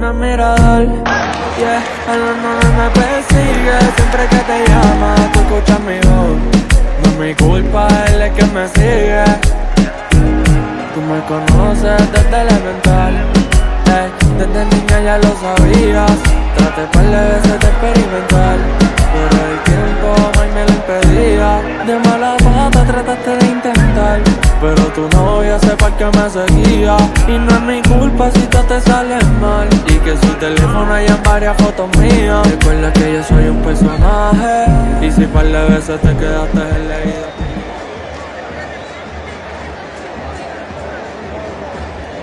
un admirador. Yeah, el no me persigue siempre que te llama, tú escuchas mi voz. No es mi culpa, él es que me sigue. Tú me conoces desde elemental, desde niña ya lo sabías. Traté par de veces de experimentar, pero el tiempo más me lo impedía. De mala pata trataste de intentar, pero tu novia sepa que me seguía. Y no es mi culpa si tú te sales mal, y que su teléfono hay en varias fotos mías. Recuerda que yo soy un personaje, y si par de veces te quedaste en leído.